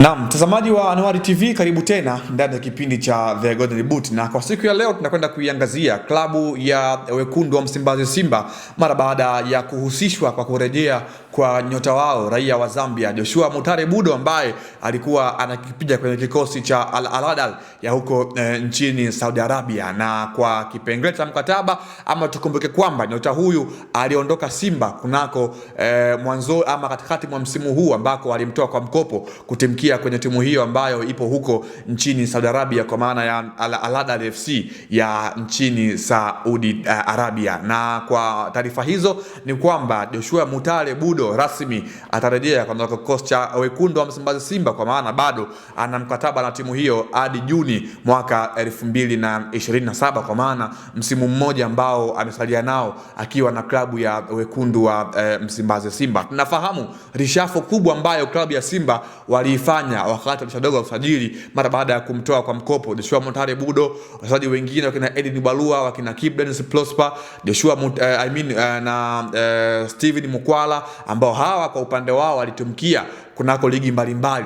Naam, mtazamaji wa Anuari TV, karibu tena ndani ya kipindi cha The Golden Boot, na kwa siku ya leo tunakwenda kuiangazia klabu ya wekundu wa Msimbazi Simba mara baada ya kuhusishwa kwa kurejea kwa nyota wao raia wa Zambia Joshua Mutale Budo ambaye alikuwa anakipiga kwenye kikosi cha Al Ahly ya huko nchini Saudi Arabia. Na kwa kipengele cha mkataba, ama tukumbuke kwamba nyota huyu aliondoka Simba kunako mwanzo ama katikati mwa msimu huu ambako alimtoa kwa mkopo kutimkia kwenye timu hiyo ambayo ipo huko nchini Saudi Arabia kwa maana ya Al Ahly FC ya nchini Saudi Arabia. Na kwa taarifa hizo ni kwamba Joshua Mutale Budo rasmi atarejea kwa kikosi cha wekundu wa Msimbazi Simba, kwa maana bado ana mkataba na timu hiyo hadi Juni mwaka 2027, kwa maana msimu mmoja ambao amesalia nao akiwa na klabu ya wekundu wa Msimbazi Simba. Tunafahamu rishafo kubwa ambayo klabu ya Simba waliifanya wakati walishadogo usajili mara baada ya kumtoa kwa mkopo Joshua Mutale Budo. Wachezaji wengine wakina Edin Balua, wakina Kibden Prosper, Joshua na Steven Mukwala ambao hawa kwa upande wao walitumkia kunako ligi mbalimbali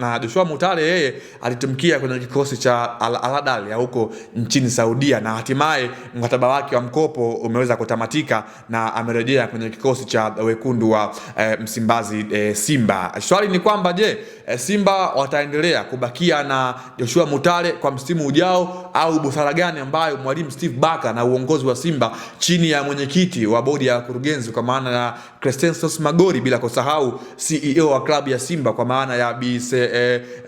na Joshua Mutale yeye alitumkia kwenye kikosi cha Al Ahly ya huko nchini Saudia, na hatimaye mkataba wake wa mkopo umeweza kutamatika na amerejea kwenye kikosi cha wekundu wa Msimbazi Simba. Swali ni kwamba je, Simba wataendelea kubakia na Joshua Mutale kwa msimu ujao, au busara gani ambayo mwalimu Steve Barker na uongozi wa Simba chini ya mwenyekiti wa bodi ya kurugenzi kwa maana ya Crescensos Magori, bila kusahau CEO wa klabu ya Simba kwa maana ya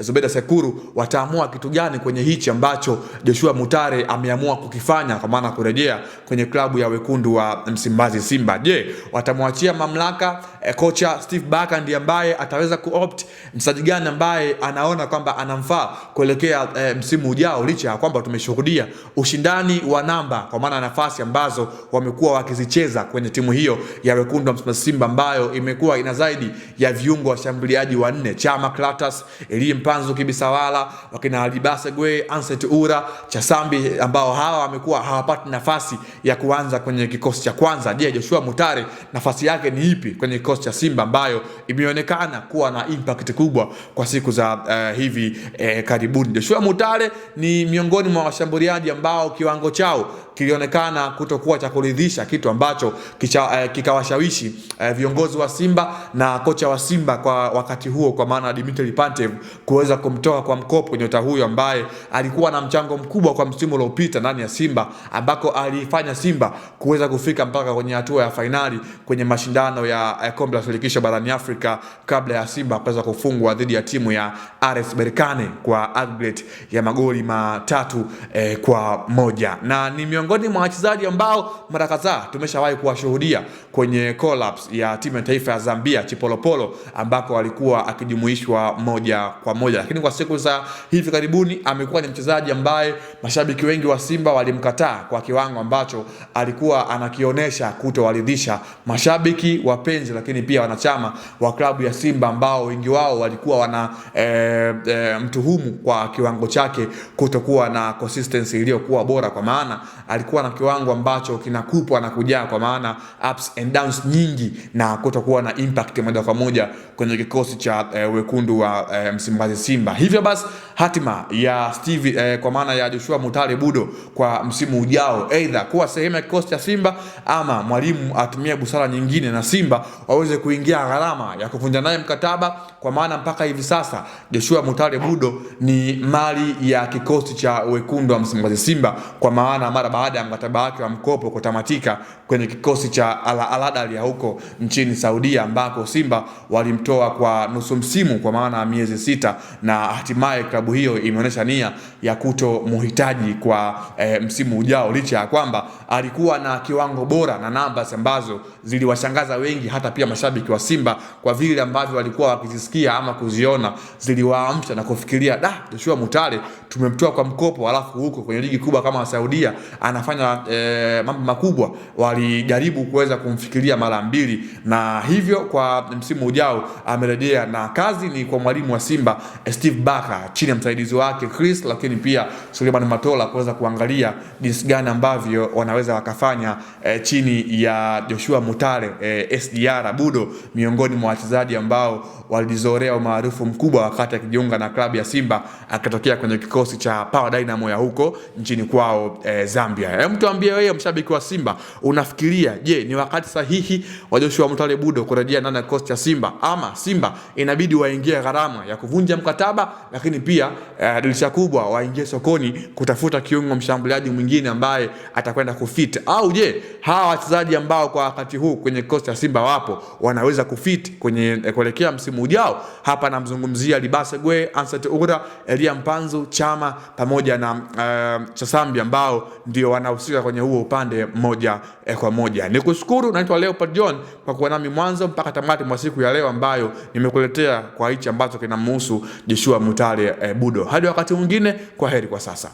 Zubeda Sekuru, wataamua kitu gani kwenye hichi ambacho Joshua Mutale ameamua kukifanya kwa maana kurejea kwenye klabu ya wekundu wa Msimbazi Simba? Je, watamwachia mamlaka kocha Steve Barker ndiye ambaye ataweza kuopt mchezaji gani ambaye anaona kwamba anamfaa kuelekea msimu ujao, licha ya kwamba tumeshuhudia ushindani wa namba kwa maana nafasi ambazo wamekuwa wakizicheza kwenye timu hiyo ya wekundu wa Msimbazi Simba ambayo imekuwa ina zaidi ya viungo washambuliaji wanne: Chama Klatas, Elie Mpanzu Kibisawala, wakina Alibase Gwe, Anset Ura, Chasambi, ambao hawa wamekuwa hawapati nafasi ya kuanza kwenye kikosi cha kwanza. Je, Joshua Mutale nafasi yake ni ipi kwenye kikosi cha Simba ambayo imeonekana kuwa na impact kubwa kwa siku za hivi karibuni? Joshua Mutale ni miongoni mwa washambuliaji ambao kiwango chao kilionekana kutokuwa cha kuridhisha, kitu ambacho kikawashawishi viongozi wa Simba na kocha wa Simba kwa wakati huo kwa maana Dimitri Pantev kuweza kumtoa kwa mkopo nyota huyo ambaye alikuwa na mchango mkubwa kwa msimu uliopita ndani ya Simba, ambako alifanya Simba kuweza kufika mpaka kwenye hatua ya fainali kwenye mashindano ya kombe la shirikisho barani Afrika, kabla ya Simba kuweza kufungwa dhidi ya timu ya RS Berkane kwa aggregate ya magoli 3-1. Na ni miongoni mwa wachezaji ambao mara kadhaa tumeshawahi kuwashuhudia kwenye collapse ya timu ya taifa ya Zambia Chipolopolo, ambako alikuwa akijumuishwa moja kwa moja, lakini kwa siku za hivi karibuni amekuwa ni mchezaji ambaye mashabiki wengi wa Simba walimkataa kwa kiwango ambacho alikuwa anakionyesha kutowaridhisha mashabiki, wapenzi, lakini pia wanachama wa klabu ya Simba ambao wengi wao walikuwa wana mtuhumu kwa kiwango chake kutokuwa na consistency iliyokuwa bora, kwa maana alikuwa na kiwango ambacho kinakupwa na kujaa, kwa maana ups and downs nyingi na kutokuwa na impact moja kwa moja kwenye kikosi cha wekundu wa Msimbazi Simba. Hivyo basi hatima ya Steve kwa maana ya Joshua Mutale Budo kwa msimu ujao, aidha kuwa sehemu ya kikosi cha Simba ama mwalimu atumie busara nyingine na Simba waweze kuingia gharama ya kuvunja naye mkataba, kwa maana mpaka hivi sasa Joshua Mutale Budo ni mali ya kikosi cha wekundu wa Msimbazi Simba, kwa maana mara baada ya mkataba wake wa mkopo kutamatika kwenye kikosi cha Al Ahly ya huko nchini Saudia, ambako Simba walimtoa kwa nusu msimu kwa maana ya miezi 6, na hatimaye klabu hiyo imeonyesha nia ya kutomhitaji kwa msimu ujao, licha ya kwamba alikuwa na kiwango bora na numbers ambazo ziliwashangaza wengi, hata pia mashabiki wa Simba kwa vile ambavyo walikuwa wakizisikia ama kuziona, ziliwaamsha na kufikiria Joshua Mutale tumemtoa kwa mkopo, alafu huko kwenye ligi kubwa kama Saudia anafanya mambo makubwa, walijaribu kuweza kumfikiria mara mbili, na hivyo kwa msimu ujao amerejea, na kazi ni kwa mwalimu wa Simba Steve Barker chini ya msaidizi wake Chris, lakini pia Suleiman Matola kuweza kuangalia jinsi gani ambavyo wanaweza wakafanya chini ya Joshua Mutale SDR Budo, miongoni mwa wachezaji ambao walizorea umaarufu mkubwa wakati akijiunga na klabu ya Simba akatokea kwenye kikosi cha Power Dynamo ya huko nchini kwao Zambia. Mtu ambie wewe mshabiki wa Simba, unafikiria je, ni wakati sahihi wa Joshua Mutale Budo kurejea ndani ya kikosi cha Simba, ama Simba inabidi waingie gharama ya kuvunja mkataba, lakini pia dirisha kubwa waingie sokoni kutafuta kiungo mshambuliaji mwingine ambaye atakwenda kufit? Au je, hawa wachezaji ambao kwa wakati huu kwenye kikosi cha Simba wapo wanaweza kufit kwenye kuelekea msimu ujao? Hapa namzungumzia Libase Gwe, Ansat Ura, Elia Mpanzu, Chama pamoja na Chasambi ambao ndio wanahusika kwenye huo upande moja kwa moja. Nikushukuru, naitwa Leopard John kwa kuwa nami mwanzo mpaka tamati mwa siku ya leo ambayo nimekuletea kwa hichi ambacho kinamhusu Joshua Mutale Budo. Hadi wakati mwingine, kwa heri kwa sasa.